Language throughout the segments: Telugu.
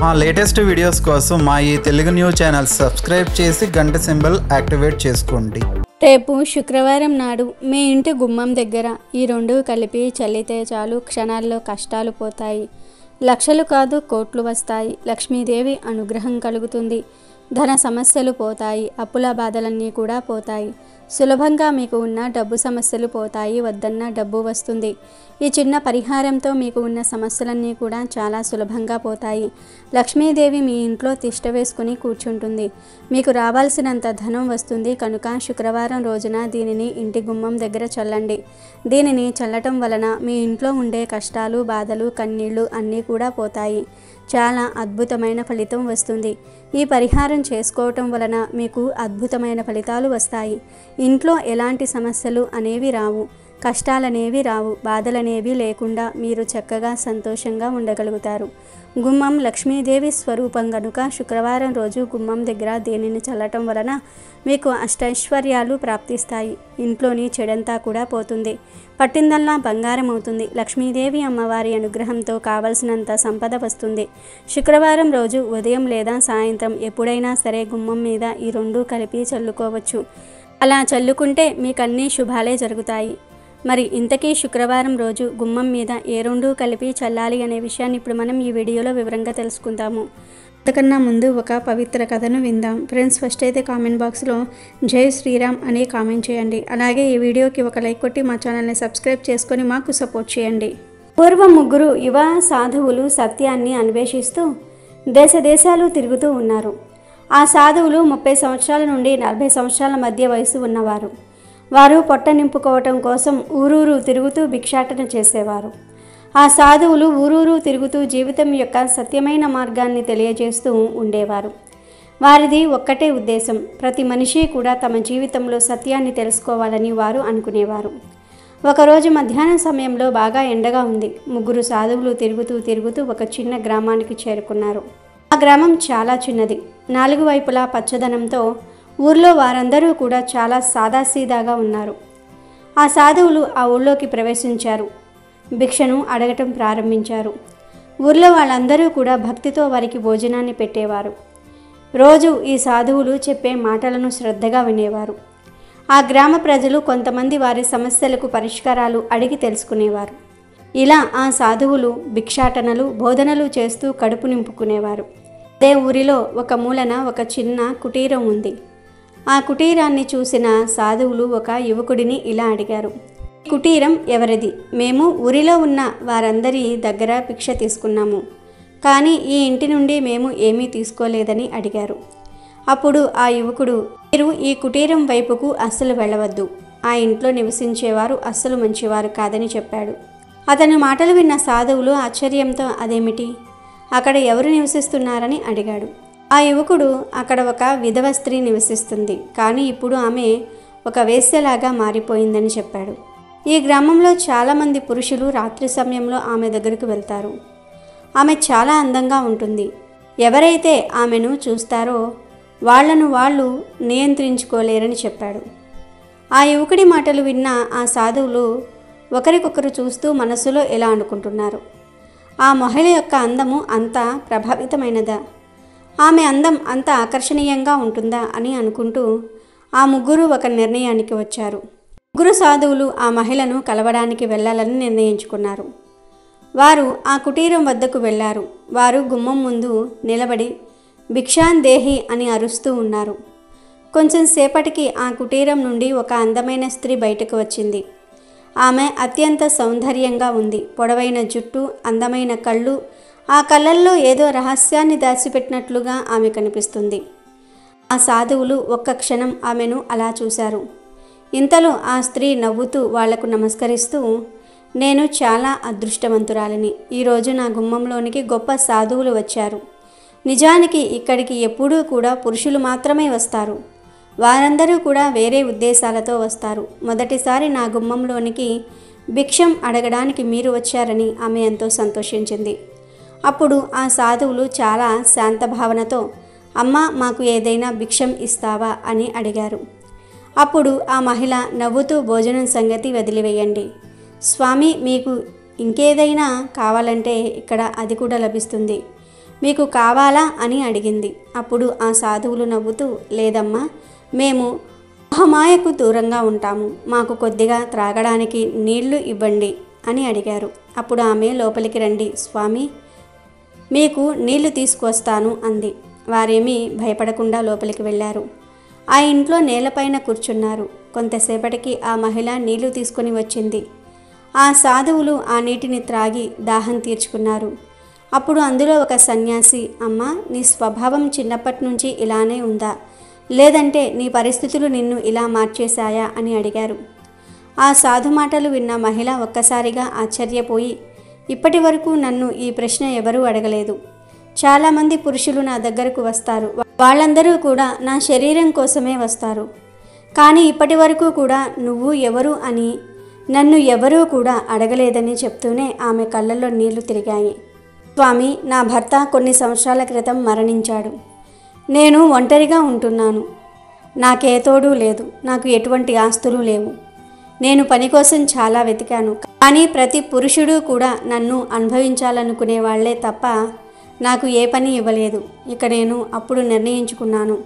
మా లేటెస్ట్ వీడియోస్ కోసం మా ఈ తెలుగు న్యూస్ ఛానల్ సబ్స్క్రైబ్ చేసి గంట సింబల్ యాక్టివేట్ చేసుకోండి. రేపు శుక్రవారం నాడు మీ ఇంటి గుమ్మం దగ్గర ఈ రెండు కలిపి చల్లితే చాలు క్షణాల్లో కష్టాలు పోతాయి. లక్షలు కాదు కోట్లు వస్తాయి. లక్ష్మీదేవి అనుగ్రహం కలుగుతుంది. ధన సమస్యలు పోతాయి. అప్పుల బాధలన్నీ కూడా పోతాయి. సులభంగా మీకు ఉన్న డబ్బు సమస్యలు పోతాయి. వద్దన్న డబ్బు వస్తుంది. ఈ చిన్న పరిహారంతో మీకు ఉన్న సమస్యలన్నీ కూడా చాలా సులభంగా పోతాయి. లక్ష్మీదేవి మీ ఇంట్లో తిష్ట వేసుకుని కూర్చుంటుంది. మీకు రావాల్సినంత ధనం వస్తుంది. కనుక శుక్రవారం రోజున దీనిని ఇంటి గుమ్మం దగ్గర చల్లండి. దీనిని చల్లటం వలన మీ ఇంట్లో ఉండే కష్టాలు, బాధలు, కన్నీళ్లు అన్నీ కూడా పోతాయి. చాలా అద్భుతమైన ఫలితం వస్తుంది. ఈ పరిహారం చేసుకోవటం వలన మీకు అద్భుతమైన ఫలితాలు వస్తాయి. ఇంట్లో ఎలాంటి సమస్యలు అనేవి రావు. కష్టాలనేవి రావు. బాధలనేవి లేకుండా మీరు చక్కగా సంతోషంగా ఉండగలుగుతారు. గుమ్మం లక్ష్మీదేవి స్వరూపం కనుక శుక్రవారం రోజు గుమ్మం దగ్గర దీనిని చల్లటం వలన మీకు అష్టైశ్వర్యాలు ప్రాప్తిస్తాయి. ఇంట్లోని చెడంతా కూడా పోతుంది. పట్టిందల్లా బంగారం అవుతుంది. లక్ష్మీదేవి అమ్మవారి అనుగ్రహంతో కావలసినంత సంపద వస్తుంది. శుక్రవారం రోజు ఉదయం లేదా సాయంత్రం ఎప్పుడైనా సరే గుమ్మం మీద ఈ రెండు కలిపి చల్లుకోవచ్చు. అలా చల్లుకుంటే మీకన్నీ శుభాలే జరుగుతాయి. మరి ఇంతకీ శుక్రవారం రోజు గుమ్మం మీద ఏ రెండు కలిపి చల్లాలి అనే విషయాన్ని ఇప్పుడు మనం ఈ వీడియోలో వివరంగా తెలుసుకుందాము. అంతకన్నా ముందు ఒక పవిత్ర కథను విందాం. ఫ్రెండ్స్, ఫస్ట్ అయితే కామెంట్ బాక్స్లో జై శ్రీరామ్ అని కామెంట్ చేయండి. అలాగే ఈ వీడియోకి ఒక లైక్ కొట్టి మా ఛానల్ని సబ్స్క్రైబ్ చేసుకొని మాకు సపోర్ట్ చేయండి. పూర్వం ముగ్గురు యువ సాధువులు సత్యాన్ని అన్వేషిస్తూ దేశాలు తిరుగుతూ ఉన్నారు. ఆ సాధువులు 30 సంవత్సరాల నుండి 40 సంవత్సరాల మధ్య వయసు ఉన్నవారు. వారు పొట్ట నింపుకోవటం కోసం ఊరూరు తిరుగుతూ భిక్షాటన చేసేవారు. ఆ సాధువులు ఊరూరు తిరుగుతూ జీవితం యొక్క సత్యమైన మార్గాన్ని తెలియజేస్తూ ఉండేవారు. వారిది ఒక్కటే ఉద్దేశం. ప్రతి మనిషి కూడా తమ జీవితంలో సత్యాన్ని తెలుసుకోవాలని వారు అనుకునేవారు. ఒకరోజు మధ్యాహ్నం సమయంలో బాగా ఎండగా ఉంది. ముగ్గురు సాధువులు తిరుగుతూ ఒక చిన్న గ్రామానికి చేరుకున్నారు. ఆ గ్రామం చాలా చిన్నది. 4 వైపులా పచ్చదనంతో ఊర్లో వారందరూ కూడా చాలా సాదాసీదాగా ఉన్నారు. ఆ సాధువులు ఆ ఊళ్ళోకి ప్రవేశించారు. భిక్షను అడగటం ప్రారంభించారు. ఊర్లో వాళ్ళందరూ కూడా భక్తితో వారికి భోజనాన్ని పెట్టేవారు. రోజు ఈ సాధువులు చెప్పే మాటలను శ్రద్ధగా వినేవారు. ఆ గ్రామ ప్రజలు కొంతమంది వారి సమస్యలకు పరిష్కారాలు అడిగి తెలుసుకునేవారు. ఇలా ఆ సాధువులు భిక్షాటనలు, బోధనలు చేస్తూ కడుపు నింపుకునేవారు. అదే ఊరిలో ఒక మూలన ఒక చిన్న కుటీరం ఉంది. ఆ కుటీరాన్ని చూసిన సాధువులు ఒక యువకుడిని ఇలా అడిగారు, ఈ కుటీరం ఎవరిది? మేము ఊరిలో ఉన్న వారందరి దగ్గర భిక్ష తీసుకున్నాము, కానీ ఈ ఇంటి నుండి మేము ఏమీ తీసుకోలేదని అడిగారు. అప్పుడు ఆ యువకుడు, మీరు ఈ కుటీరం వైపుకు అస్సలు వెళ్ళవద్దు. ఆ ఇంట్లో నివసించేవారు అస్సలు మంచివారు కాదని చెప్పాడు. అతని మాటలు విన్న సాధువులు ఆశ్చర్యంతో అదేమిటి, అక్కడ ఎవరు నివసిస్తున్నారని అడిగాడు. ఆ యువకుడు, అక్కడ ఒక విధవ స్త్రీ నివసిస్తుంది, కానీ ఇప్పుడు ఆమె ఒక వేశ్యలాగా మారిపోయిందని చెప్పాడు. ఈ గ్రామంలో చాలామంది పురుషులు రాత్రి సమయంలో ఆమె దగ్గరకు వెళ్తారు. ఆమె చాలా అందంగా ఉంటుంది. ఎవరైతే ఆమెను చూస్తారో వాళ్లను వాళ్ళు నియంత్రించుకోలేరని చెప్పాడు. ఆ యువకుడి మాటలు విన్న ఆ సాధువులు ఒకరికొకరు చూస్తూ మనసులో ఎలా అనుకుంటున్నారు, ఆ మహిళ యొక్క అందము అంత ప్రభావితమైనదా, ఆమె అందం అంత ఆకర్షణీయంగా ఉంటుందా అని అనుకుంటూ ఆ ముగ్గురు ఒక నిర్ణయానికి వచ్చారు. ముగ్గురు సాధువులు ఆ మహిళను కలవడానికి వెళ్ళాలని నిర్ణయించుకున్నారు. వారు ఆ కుటీరం వద్దకు వెళ్ళారు. వారు గుమ్మం ముందు నిలబడి భిక్షాన్ దేహి అని అరుస్తూ ఉన్నారు. కొంచెం సేపటికి ఆ కుటీరం నుండి ఒక అందమైన స్త్రీ బయటకు వచ్చింది. ఆమె అత్యంత సౌందర్యంగా ఉంది. పొడవైన జుట్టు, అందమైన కళ్ళు, ఆ కళ్ళల్లో ఏదో రహస్యాన్ని దాచిపెట్టినట్లుగా ఆమె కనిపిస్తుంది. ఆ సాధువులు ఒక్క క్షణం ఆమెను అలా చూశారు. ఇంతలో ఆ స్త్రీ నవ్వుతూ వాళ్లకు నమస్కరిస్తూ, నేను చాలా అదృష్టవంతురాలిని. ఈరోజు నా గుమ్మంలోనికి గొప్ప సాధువులు వచ్చారు. నిజానికి ఇక్కడికి ఎప్పుడూ కూడా పురుషులు మాత్రమే వస్తారు. వారందరూ కూడా వేరే ఉద్దేశాలతో వస్తారు. మొదటిసారి నా గుమ్మంలోనికి భిక్షం అడగడానికి మీరు వచ్చారని ఆమె ఎంతో సంతోషించింది. అప్పుడు ఆ సాధువులు చాలా శాంత భావనతో, అమ్మా, మాకు ఏదైనా భిక్షం ఇస్తావా అని అడిగారు. అప్పుడు ఆ మహిళ నవ్వుతూ, భోజనం సంగతి వదిలివేయండి స్వామి, మీకు ఇంకేదైనా కావాలంటే ఇక్కడ అది కూడా లభిస్తుంది. మీకు కావాలా అని అడిగింది. అప్పుడు ఆ సాధువులు నవ్వుతూ, లేదమ్మా, మేము మహమాయకు దూరంగా ఉంటాము, మాకు కొద్దిగా త్రాగడానికి నీళ్లు ఇవ్వండి అని అడిగారు. అప్పుడు ఆమె లోపలికి రండి స్వామి, మీకు నీళ్లు తీసుకొస్తాను అంది. వారేమీ భయపడకుండా లోపలికి వెళ్ళారు. ఆ ఇంట్లో నేలపైన కూర్చున్నారు. కొంతసేపటికి ఆ మహిళ నీళ్లు తీసుకొని వచ్చింది. ఆ సాధువులు ఆ నీటిని త్రాగి దాహం తీర్చుకున్నారు. అప్పుడు అందులో ఒక సన్యాసి, అమ్మా, నీ స్వభావం చిన్నప్పటి నుంచి ఇలానే ఉందా, లేదంటే నీ పరిస్థితులు నిన్ను ఇలా మార్చేశాయా అని అడిగారు. ఆ సాధు మాటలు విన్న మహిళ ఒక్కసారిగా ఆశ్చర్యపోయి, ఇప్పటి వరకు నన్ను ఈ ప్రశ్న ఎవరూ అడగలేదు. చాలామంది పురుషులు నా దగ్గరకు వస్తారు, వాళ్ళందరూ కూడా నా శరీరం కోసమే వస్తారు. కానీ ఇప్పటి వరకు కూడా నువ్వు ఎవరు అని నన్ను ఎవరూ కూడా అడగలేదని చెప్తూనే ఆమె కళ్ళల్లో నీళ్లు తిరిగాయి. స్వామి, నా భర్త కొన్ని సంవత్సరాల క్రితం మరణించాడు. నేను ఒంటరిగా ఉంటున్నాను. నాకే తోడు లేదు, నాకు ఎటువంటి ఆస్తులు లేవు. నేను పని కోసం చాలా వెతికాను, కానీ ప్రతి పురుషుడు కూడా నన్ను అనుభవించాలనుకునే వాళ్లే తప్ప నాకు ఏ పని ఇవ్వలేదు. ఇక నేను అప్పుడు నిర్ణయించుకున్నాను,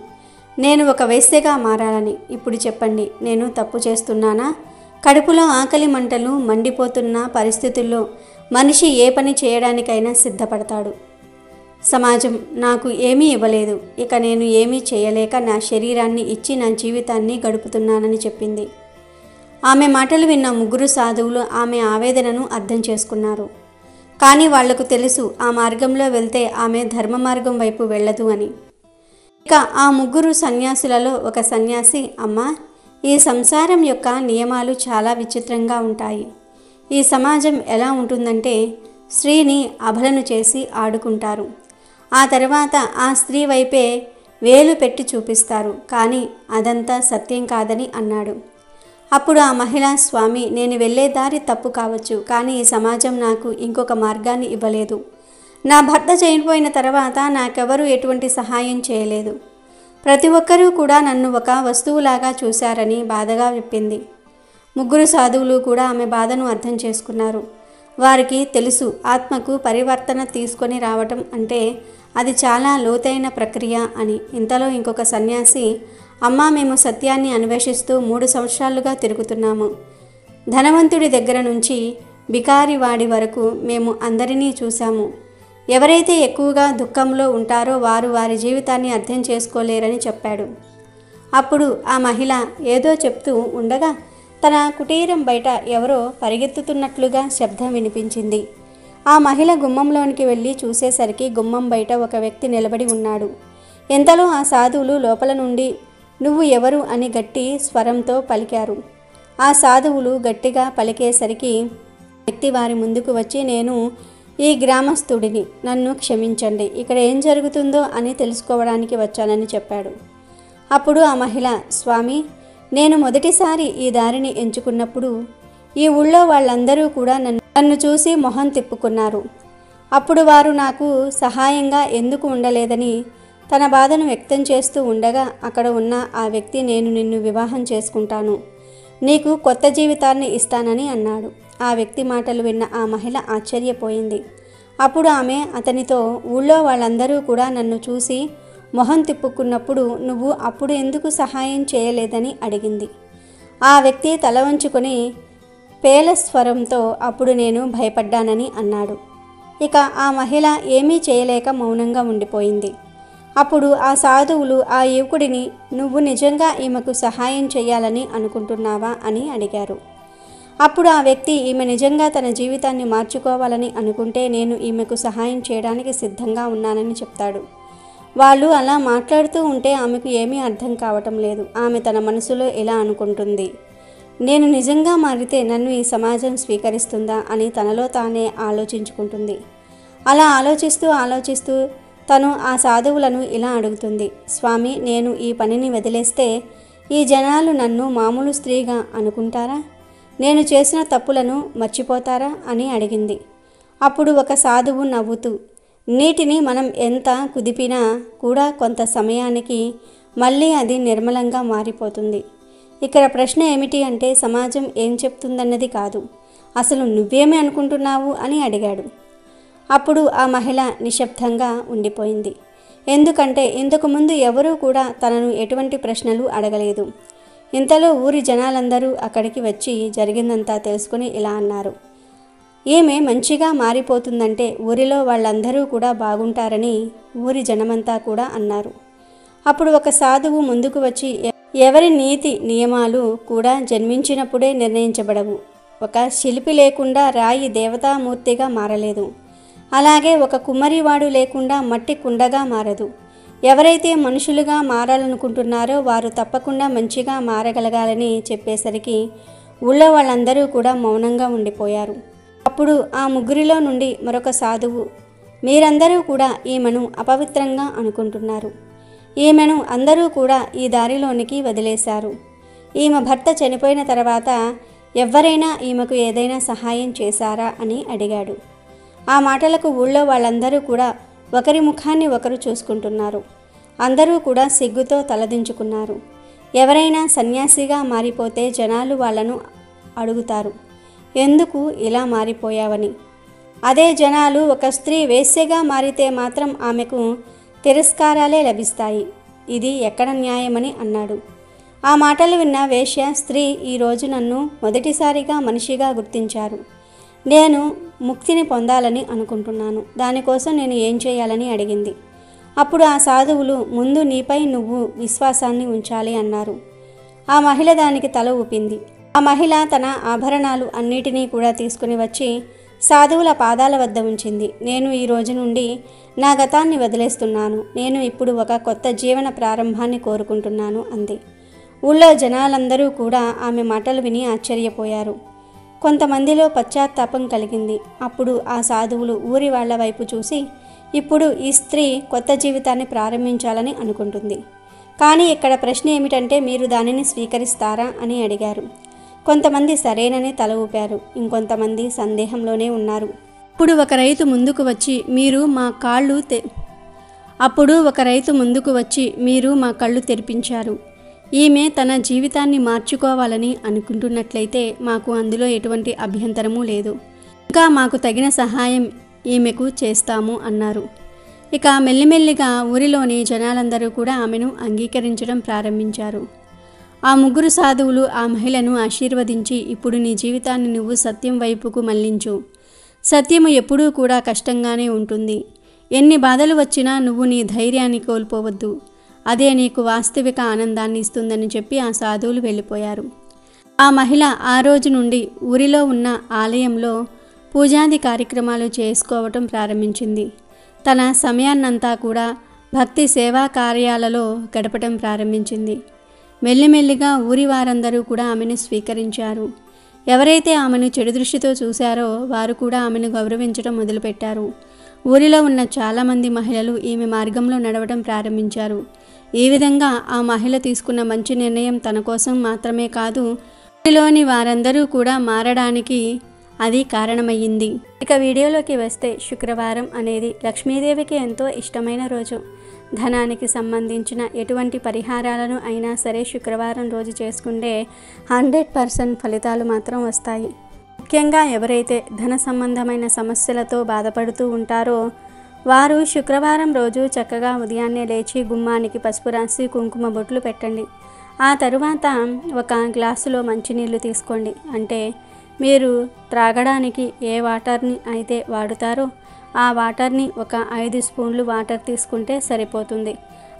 నేను ఒక వేశ్యగా మారాలని. ఇప్పుడు చెప్పండి, నేను తప్పు చేస్తున్నానా? కడుపులో ఆకలి మంటలు మండిపోతున్న పరిస్థితుల్లో మనిషి ఏ పని చేయడానికైనా సిద్ధపడతాడు. సమాజం నాకు ఏమీ ఇవ్వలేదు, ఇక నేను ఏమీ చేయలేక నా శరీరాన్ని ఇచ్చి నా జీవితాన్ని గడుపుతున్నానని చెప్పింది. ఆమె మాటలు విన్న ముగ్గురు సాధువులు ఆమె ఆవేదనను అర్థం చేసుకున్నారు. కానీ వాళ్లకు తెలుసు, ఆ మార్గంలో వెళ్తే ఆమె ధర్మ మార్గం వైపు వెళ్ళదు అని. ఇక ఆ ముగ్గురు సన్యాసులలో ఒక సన్యాసి, అమ్మా, ఈ సంసారం యొక్క నియమాలు చాలా విచిత్రంగా ఉంటాయి. ఈ సమాజం ఎలా ఉంటుందంటే స్త్రీని అబలను చేసి ఆడుకుంటారు. ఆ తర్వాత ఆ స్త్రీ వైపే వేలు పెట్టి చూపిస్తారు. కానీ అదంతా సత్యం కాదని అన్నాడు. అప్పుడు ఆ మహిళ, స్వామి, నేను వెళ్ళే దారి తప్పు కావచ్చు, కానీ ఈ సమాజం నాకు ఇంకొక మార్గాన్ని ఇవ్వలేదు. నా భర్త చనిపోయిన తర్వాత నాకెవరూ ఎటువంటి సహాయం చేయలేదు. ప్రతి ఒక్కరూ కూడా నన్ను ఒక వస్తువులాగా చూశారని బాధగా చెప్పింది. ముగ్గురు సాధువులు కూడా ఆమె బాధను అర్థం చేసుకున్నారు. వారికి తెలుసు, ఆత్మకు పరివర్తన తీసుకొని రావటం అంటే అది చాలా లోతైన ప్రక్రియ అని. ఇంతలో ఇంకొక సన్యాసి, అమ్మా, మేము సత్యాన్ని అన్వేషిస్తూ 3 సంవత్సరాలుగా తిరుగుతున్నాము. ధనవంతుడి దగ్గర నుంచి బికారివాడి వరకు మేము అందరినీ చూశాము. ఎవరైతే ఎక్కువగా దుఃఖంలో ఉంటారో వారు వారి జీవితాన్ని అర్థం చేసుకోలేరని చెప్పాడు. అప్పుడు ఆ మహిళ ఏదో చెప్తూ ఉండగా తన కుటీరం బయట ఎవరో పరిగెత్తుతున్నట్లుగా శబ్దం వినిపించింది. ఆ మహిళ గుమ్మంలోనికి వెళ్ళి చూసేసరికి గుమ్మం బయట ఒక వ్యక్తి నిలబడి ఉన్నాడు. ఎంతలో ఆ సాధువులు లోపల నుండి, నువ్వు ఎవరు అని గట్టి స్వరంతో పలికారు. ఆ సాధువులు గట్టిగా పలికేసరికి వ్యక్తి వారి ముందుకు వచ్చి, నేను ఈ గ్రామస్తుడిని, నన్ను క్షమించండి, ఇక్కడ ఏం జరుగుతుందో అని తెలుసుకోవడానికి వచ్చానని చెప్పాడు. అప్పుడు ఆ మహిళ, స్వామి, నేను మొదటిసారి ఈ దారిని ఎంచుకున్నప్పుడు ఈ ఊళ్ళో వాళ్ళందరూ కూడా నన్ను చూసి మొహం తిప్పుకున్నారు. అప్పుడు వారు నాకు సహాయంగా ఎందుకు ఉండలేదని తన బాధను వ్యక్తం చేస్తూ ఉండగా అక్కడ ఉన్న ఆ వ్యక్తి, నేను నిన్ను వివాహం చేసుకుంటాను, నీకు కొత్త జీవితాన్ని ఇస్తానని అన్నాడు. ఆ వ్యక్తి మాటలు విన్న ఆ మహిళ ఆశ్చర్యపోయింది. అప్పుడు ఆమె అతనితో, ఊళ్ళో వాళ్ళందరూ కూడా నన్ను చూసి మొహం తిప్పుకున్నప్పుడు నువ్వు అప్పుడు ఎందుకు సహాయం చేయలేదని అడిగింది. ఆ వ్యక్తి తల వంచుకొని పేల స్వరంతో, అప్పుడు నేను భయపడ్డానని అన్నాడు. ఇక ఆ మహిళ ఏమీ చేయలేక మౌనంగా ఉండిపోయింది. అప్పుడు ఆ సాధువులు ఆ యువకుడిని, నువ్వు నిజంగా ఈమెకు సహాయం చేయాలని అనుకుంటున్నావా అని అడిగారు. అప్పుడు ఆ వ్యక్తి, ఈమె నిజంగా తన జీవితాన్ని మార్చుకోవాలని అనుకుంటే నేను ఈమెకు సహాయం చేయడానికి సిద్ధంగా ఉన్నానని చెప్తాడు. వాళ్ళు అలా మాట్లాడుతూ ఉంటే ఆమెకు ఏమీ అర్థం కావటం లేదు. ఆమె తన మనసులో ఇలా అనుకుంటుంది, నేను నిజంగా మారితే నన్ను ఈ సమాజం స్వీకరిస్తుందా అని తనలో తానే ఆలోచించుకుంటుంది. అలా ఆలోచిస్తూ తను ఆ సాధువులను ఇలా అడుగుతుంది, స్వామి, నేను ఈ పనిని వదిలేస్తే ఈ జనాలు నన్ను మామూలు స్త్రీగా అనుకుంటారా? నేను చేసిన తప్పులను మర్చిపోతారా అని అడిగింది. అప్పుడు ఒక సాధువు నవ్వుతూ, నీటిని మనం ఎంత కుదిపినా కూడా కొంత సమయానికి మళ్ళీ అది నిర్మలంగా మారిపోతుంది. ఇక్కడ ప్రశ్న ఏమిటి అంటే సమాజం ఏం చెప్తుందన్నది కాదు, అసలు నువ్వేమి అనుకుంటున్నావు అని అడిగాడు. అప్పుడు ఆ మహిళ నిశ్శబ్దంగా ఉండిపోయింది. ఎందుకంటే ఇంతకుముందు ఎవరూ కూడా తనను ఎటువంటి ప్రశ్నలు అడగలేదు. ఇంతలో ఊరి జనాలందరూ అక్కడికి వచ్చి జరిగిందంతా తెలుసుకుని ఇలా అన్నారు. ఈమె మంచిగా మారిపోతుందంటే ఊరిలో వాళ్ళందరూ కూడా బాగుంటారని ఊరి జనమంతా కూడా అన్నారు. అప్పుడు ఒక సాధువు ముందుకు వచ్చి, ఎవరి నీతి నియమాలు కూడా జన్మించినప్పుడే నిర్ణయించబడవు. ఒక శిల్పి లేకుండా రాయి దేవతామూర్తిగా మారలేదు. అలాగే ఒక కుమ్మరివాడు లేకుండా మట్టి కుండగా మారదు. ఎవరైతే మనుషులుగా మారాలనుకుంటున్నారో వారు తప్పకుండా మంచిగా మారగలగాలని చెప్పేసరికి ఊళ్ళో వాళ్ళందరూ కూడా మౌనంగా ఉండిపోయారు. అప్పుడు ఆ ముగ్గురిలో నుండి మరొక సాధువు, మీరందరూ కూడా ఈమెను అపవిత్రంగా అనుకుంటున్నారు. ఈమెను అందరూ కూడా ఈ దారిలోనికి వదిలేశారు. ఈమె భర్త చనిపోయిన తర్వాత ఎవరైనా ఈమెకు ఏదైనా సహాయం చేశారా అని అడిగాడు. ఆ మాటలకు ఊళ్ళో వాళ్ళందరూ కూడా ఒకరి ముఖాన్ని ఒకరు చూసుకుంటున్నారు. అందరూ కూడా సిగ్గుతో తలదించుకున్నారు. ఎవరైనా సన్యాసిగా మారిపోతే జనాలు వాళ్ళను అడుగుతారు, ఎందుకు ఇలా మారిపోయావని. అదే జనాలు ఒక స్త్రీ వేశ్యగా మారితే మాత్రం ఆమెకు తిరస్కారాలే లభిస్తాయి. ఇది ఎక్కడ న్యాయమని అన్నాడు. ఆ మాటలు విన్న వేశ్య స్త్రీ, ఈరోజు నన్ను మొదటిసారిగా మనిషిగా గుర్తించారు. నేను ముక్తిని పొందాలని అనుకుంటున్నాను. దానికోసం నేను ఏం చేయాలని అడిగింది. అప్పుడు ఆ సాధువులు, ముందు నీపై నువ్వు విశ్వాసాన్ని ఉంచాలి అన్నారు. ఆ మహిళ దానికి తల ఊపింది. ఆ మహిళ తన ఆభరణాలు అన్నిటినీ కూడా తీసుకుని వచ్చి సాధువుల పాదాల వద్ద ఉంచింది. నేను ఈ రోజు నుండి నా గతాన్ని వదిలేస్తున్నాను. నేను ఇప్పుడు ఒక కొత్త జీవన ప్రారంభాన్ని కోరుకుంటున్నాను అంది. ఊళ్ళో జనాలందరూ కూడా ఆమె మాటలు విని ఆశ్చర్యపోయారు. కొంతమందిలో పశ్చాత్తాపం కలిగింది. అప్పుడు ఆ సాధువులు ఊరి వాళ్ల వైపు చూసి, ఇప్పుడు ఈ స్త్రీ కొత్త జీవితాన్ని ప్రారంభించాలని అనుకుంటుంది. కానీ ఇక్కడ ప్రశ్న ఏమిటంటే, మీరు దానిని స్వీకరిస్తారా అని అడిగారు. కొంతమంది సరేనని తల ఊపారు. ఇంకొంతమంది సందేహంలోనే ఉన్నారు. అప్పుడు ఒక రైతు ముందుకు వచ్చి మీరు మా కళ్ళు తెరిపించారు. ఈమె తన జీవితాన్ని మార్చుకోవాలని అనుకుంటున్నట్లయితే మాకు అందులో ఎటువంటి అభ్యంతరమూ లేదు. ఇంకా మాకు తగిన సహాయం ఈమెకు చేస్తాము అన్నారు. ఇక మెల్లిమెల్లిగా ఊరిలోని జనాలందరూ కూడా ఆమెను అంగీకరించడం ప్రారంభించారు. ఆ ముగ్గురు సాధువులు ఆ మహిళను ఆశీర్వదించి, ఇప్పుడు నీ జీవితాన్ని నువ్వు సత్యం వైపుకు మళ్లించు. సత్యము ఎప్పుడూ కూడా కష్టంగానే ఉంటుంది. ఎన్ని బాధలు వచ్చినా నువ్వు నీ ధైర్యాన్ని కోల్పోవద్దు. అదే నీకు వాస్తవిక ఆనందాన్ని ఇస్తుందని చెప్పి ఆ సాధువులు వెళ్ళిపోయారు. ఆ మహిళ ఆ రోజు నుండి ఊరిలో ఉన్న ఆలయంలో పూజాది కార్యక్రమాలు చేసుకోవటం ప్రారంభించింది. తన సమయాన్నంతా కూడా భక్తి సేవా కార్యాలలో గడపటం ప్రారంభించింది. మెల్లిమెల్లిగా ఊరి వారందరూ కూడా ఆమెను స్వీకరించారు. ఎవరైతే ఆమెను చెడు దృష్టితో చూశారో వారు కూడా ఆమెను గౌరవించడం మొదలుపెట్టారు. ఊరిలో ఉన్న చాలామంది మహిళలు ఈమె మార్గంలో నడవడం ప్రారంభించారు. ఈ విధంగా ఆ మహిళ తీసుకున్న మంచి నిర్ణయం తన కోసం మాత్రమే కాదు, ఊరిలోని వారందరూ కూడా మారడానికి అది కారణమయ్యింది. ఇక వీడియోలోకి వస్తే, శుక్రవారం అనేది లక్ష్మీదేవికి ఎంతో ఇష్టమైన రోజు. ధనానికి సంబంధించిన ఎటువంటి పరిహారాలను అయినా సరే శుక్రవారం రోజు చేసుకుంటే 100% ఫలితాలు మాత్రం వస్తాయి. ముఖ్యంగా ఎవరైతే ధన సంబంధమైన సమస్యలతో బాధపడుతూ ఉంటారో వారు శుక్రవారం రోజు చక్కగా ఉదయాన్నే లేచి గుమ్మానికి పసుపు రాసి కుంకుమ బొట్లు పెట్టండి. ఆ తరువాత ఒక గ్లాసులో మంచినీళ్ళు తీసుకోండి. అంటే మీరు త్రాగడానికి ఏ వాటర్ని అయితే వాడుతారో ఆ వాటర్ని ఒక 5 స్పూన్లు వాటర్ తీసుకుంటే సరిపోతుంది.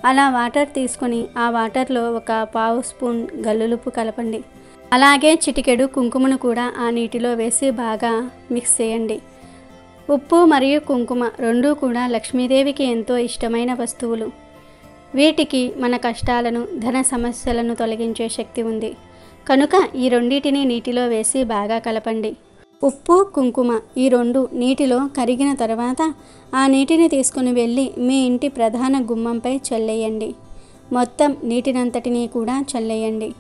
అలా వాటర్ తీసుకొని ఆ వాటర్లో ఒక 1/2 స్పూన్ గల్లులుప్పు కలపండి. అలాగే చిటికెడు కుంకుమను కూడా ఆ నీటిలో వేసి బాగా మిక్స్ చేయండి. ఉప్పు మరియు కుంకుమ రెండూ కూడా లక్ష్మీదేవికి ఎంతో ఇష్టమైన వస్తువులు. వీటికి మన కష్టాలను, ధన సమస్యలను తొలగించే శక్తి ఉంది. కనుక ఈ రెండింటిని నీటిలో వేసి బాగా కలపండి. ఉప్పు, కుంకుమ ఈ రెండు నీటిలో కరిగిన తర్వాత ఆ నీటిని తీసుకుని వెళ్ళి మీ ఇంటి ప్రధాన గుమ్మంపై చల్లేయండి. మొత్తం నీటినంతటినీ కూడా చల్లేయండి.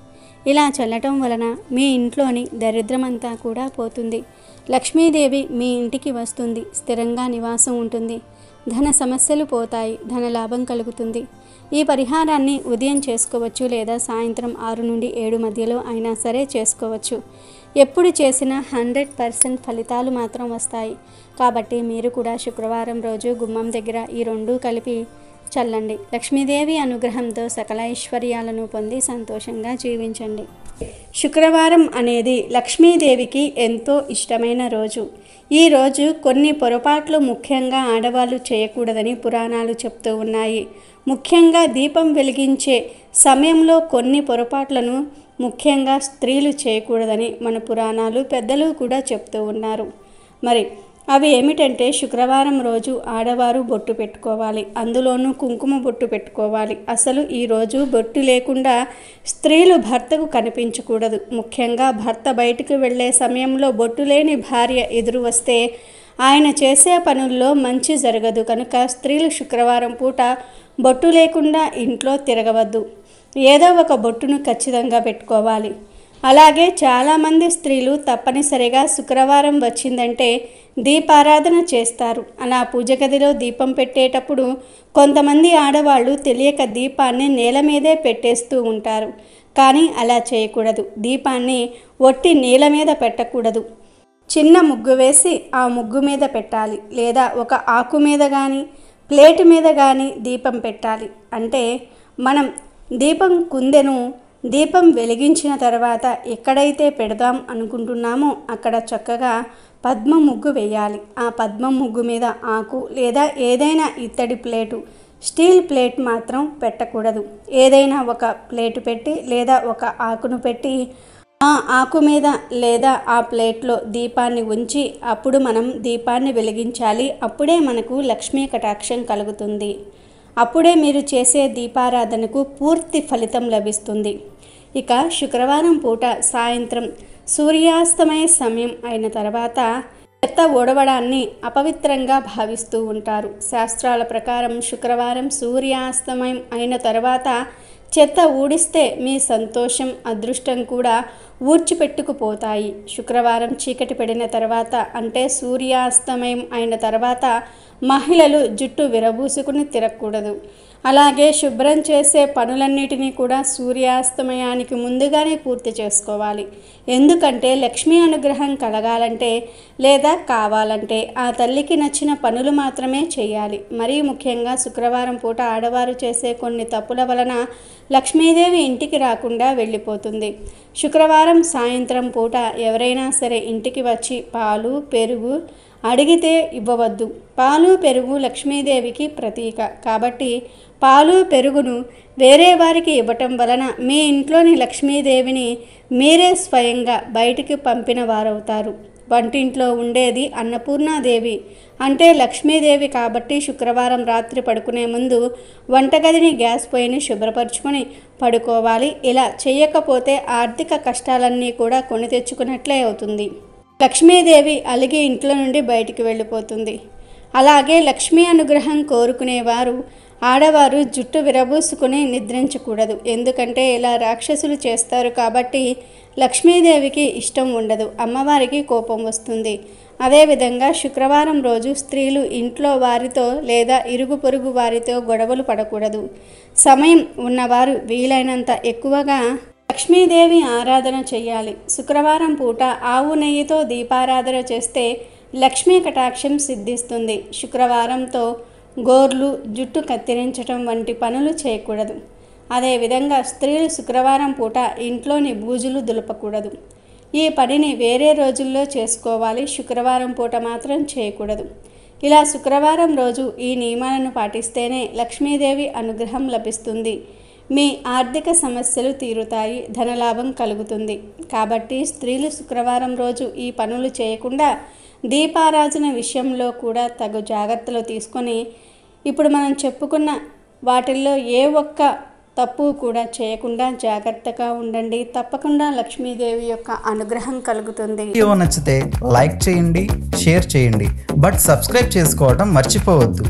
ఇలా చల్లటం వలన మీ ఇంట్లోని దరిద్రమంతా కూడా పోతుంది. లక్ష్మీదేవి మీ ఇంటికి వస్తుంది, స్థిరంగా నివాసం ఉంటుంది. ధన సమస్యలు పోతాయి, ధన లాభం కలుగుతుంది. ఈ పరిహారాన్ని ఉదయం చేసుకోవచ్చు లేదా సాయంత్రం 6 నుండి 7 మధ్యలో అయినా సరే చేసుకోవచ్చు. ఎప్పుడు చేసినా 100% ఫలితాలు మాత్రం వస్తాయి. కాబట్టి మీరు కూడా శుక్రవారం రోజు గుమ్మం దగ్గర ఈ రెండూ కలిపి చల్లండి. లక్ష్మీదేవి అనుగ్రహంతో సకల ఐశ్వర్యాలను పొంది సంతోషంగా జీవించండి. శుక్రవారం అనేది లక్ష్మీదేవికి ఎంతో ఇష్టమైన రోజు. ఈ రోజు కొన్ని పొరపాట్లు ముఖ్యంగా ఆడవాళ్ళు చేయకూడదని పురాణాలు చెప్తూ ఉన్నాయి. ముఖ్యంగా దీపం వెలిగించే సమయంలో కొన్ని పొరపాట్లను ముఖ్యంగా స్త్రీలు చేయకూడదని మన పురాణాలు పెద్దలు కూడా చెప్తూ ఉన్నారు. మరి అవి ఏమిటంటే, శుక్రవారం రోజు ఆడవారు బొట్టు పెట్టుకోవాలి, అందులోనూ కుంకుమ బొట్టు పెట్టుకోవాలి. అసలు ఈరోజు బొట్టు లేకుండా స్త్రీలు భర్తకు కనిపించకూడదు. ముఖ్యంగా భర్త బయటకు వెళ్ళే సమయంలో బొట్టు లేని భార్య ఎదురు వస్తే ఆయన చేసే పనుల్లో మంచి జరగదు. కనుక స్త్రీలు శుక్రవారం పూట బొట్టు లేకుండా ఇంట్లో తిరగవద్దు. ఏదో ఒక బొట్టును ఖచ్చితంగా పెట్టుకోవాలి. అలాగే చాలామంది స్త్రీలు తప్పనిసరిగా శుక్రవారం వచ్చిందంటే దీపారాధన చేస్తారు. అలా పూజ గదిలో దీపం పెట్టేటప్పుడు కొంతమంది ఆడవాళ్ళు తెలియక దీపాన్ని నేల మీదే పెట్టేస్తూ ఉంటారు. కానీ అలా చేయకూడదు. దీపాన్ని ఒట్టి నేల మీద పెట్టకూడదు. చిన్న ముగ్గు వేసి ఆ ముగ్గు మీద పెట్టాలి, లేదా ఒక ఆకు మీద కానీ ప్లేట్ మీద కానీ దీపం పెట్టాలి. అంటే మనం దీపం కుందెను దీపం వెలిగించిన తర్వాత ఎక్కడైతే పెడదాం అనుకుంటున్నామో అక్కడ చక్కగా పద్మ ముగ్గు వేయాలి. ఆ పద్మ ముగ్గు మీద ఆకు లేదా ఏదైనా ఇత్తడి ప్లేటు, స్టీల్ ప్లేట్ మాత్రం పెట్టకూడదు. ఏదైనా ఒక ప్లేటు పెట్టి లేదా ఒక ఆకును పెట్టి ఆ ఆకు మీద లేదా ఆ ప్లేట్లో దీపాన్ని ఉంచి అప్పుడు మనం దీపాన్ని వెలిగించాలి. అప్పుడే మనకు లక్ష్మీ కటాక్షం కలుగుతుంది. అప్పుడే మీరు చేసే దీపారాధనకు పూర్తి ఫలితం లభిస్తుంది. ఇక శుక్రవారం పూట సాయంత్రం సూర్యాస్తమయ సమయం అయిన తర్వాత చెత్త ఊడవడాన్ని అపవిత్రంగా భావిస్తూ ఉంటారు. శాస్త్రాల ప్రకారం శుక్రవారం సూర్యాస్తమయం అయిన తర్వాత చెత్త ఊడిస్తే మీ సంతోషం, అదృష్టం కూడా ఊడ్చిపెట్టుకుపోతాయి. శుక్రవారం చీకటి పడిన తర్వాత అంటే సూర్యాస్తమయం అయిన తర్వాత మహిళలు జుట్టు విరబూసుకుని తిరగకూడదు. అలాగే శుభ్రం చేసే పనులన్నిటినీ కూడా సూర్యాస్తమయానికి ముందుగానే పూర్తి చేసుకోవాలి. ఎందుకంటే లక్ష్మీ అనుగ్రహం కలగాలంటే లేదా కావాలంటే ఆ తల్లికి నచ్చిన పనులు మాత్రమే చేయాలి. మరీ ముఖ్యంగా శుక్రవారం పూట ఆడవారు చేసే కొన్ని తప్పుల వలన లక్ష్మీదేవి ఇంటికి రాకుండా వెళ్ళిపోతుంది. శుక్రవారం సాయంత్రం పూట ఎవరైనా సరే ఇంటికి వచ్చి పాలు, పెరుగు అడిగితే ఇవ్వవద్దు. పాలు, పెరుగు లక్ష్మీదేవికి ప్రతీక. కాబట్టి పాలు, పెరుగును వేరే వారికి ఇవ్వటం వలన మీ ఇంట్లోని లక్ష్మీదేవిని మీరే స్వయంగా బయటికి పంపిన వారవుతారు. వంటింట్లో ఉండేది అన్నపూర్ణాదేవి అంటే లక్ష్మీదేవి. కాబట్టి శుక్రవారం రాత్రి పడుకునే ముందు వంటగదిని, గ్యాస్ పొయ్యిని శుభ్రపరచుకొని పడుకోవాలి. ఇలా చేయకపోతే ఆర్థిక కష్టాలన్నీ కూడా కొని తెచ్చుకున్నట్లే అవుతుంది. లక్ష్మీదేవి అలిగి ఇంట్లో నుండి బయటికి వెళ్ళిపోతుంది. అలాగే లక్ష్మీ అనుగ్రహం కోరుకునేవారు ఆడవారు జుట్టు విరబూసుకుని నిద్రించకూడదు. ఎందుకంటే ఇలా రాక్షసులు చేస్తారు. కాబట్టి లక్ష్మీదేవికి ఇష్టం ఉండదు, అమ్మవారికి కోపం వస్తుంది. అదేవిధంగా శుక్రవారం రోజు స్త్రీలు ఇంట్లో వారితో లేదా ఇరుగు పొరుగు వారితో గొడవలు పడకూడదు. సమయం ఉన్నవారు వీలైనంత ఎక్కువగా లక్ష్మీదేవి ఆరాధన చేయాలి. శుక్రవారం పూట ఆవు నెయ్యితో దీపారాధన చేస్తే లక్ష్మీ కటాక్షం సిద్ధిస్తుంది. శుక్రవారంతో గోర్లు, జుట్టు కత్తిరించటం వంటి పనులు చేయకూడదు. అదేవిధంగా స్త్రీలు శుక్రవారం పూట ఇంట్లోని బూజులు దులపకూడదు. ఈ పనిని వేరే రోజుల్లో చేసుకోవాలి, శుక్రవారం పూట మాత్రం చేయకూడదు. ఇలా శుక్రవారం రోజు ఈ నియమాలను పాటిస్తేనే లక్ష్మీదేవి అనుగ్రహం లభిస్తుంది. మీ ఆర్థిక సమస్యలు తీరుతాయి, ధనలాభం కలుగుతుంది. కాబట్టి స్త్రీలు శుక్రవారం రోజు ఈ పనులు చేయకుండా దీపారాధన విషయంలో కూడా తగు జాగ్రత్తలు తీసుకొని ఇప్పుడు మనం చెప్పుకున్న వాటిల్లో ఏ ఒక్క తప్పు కూడా చేయకుండా జాగ్రత్తగా ఉండండి. తప్పకుండా లక్ష్మీదేవి యొక్క అనుగ్రహం కలుగుతుంది. వీడియో నచ్చితే లైక్ చేయండి, షేర్ చేయండి, బట్ సబ్స్క్రైబ్ చేసుకోవడం మర్చిపోవద్దు.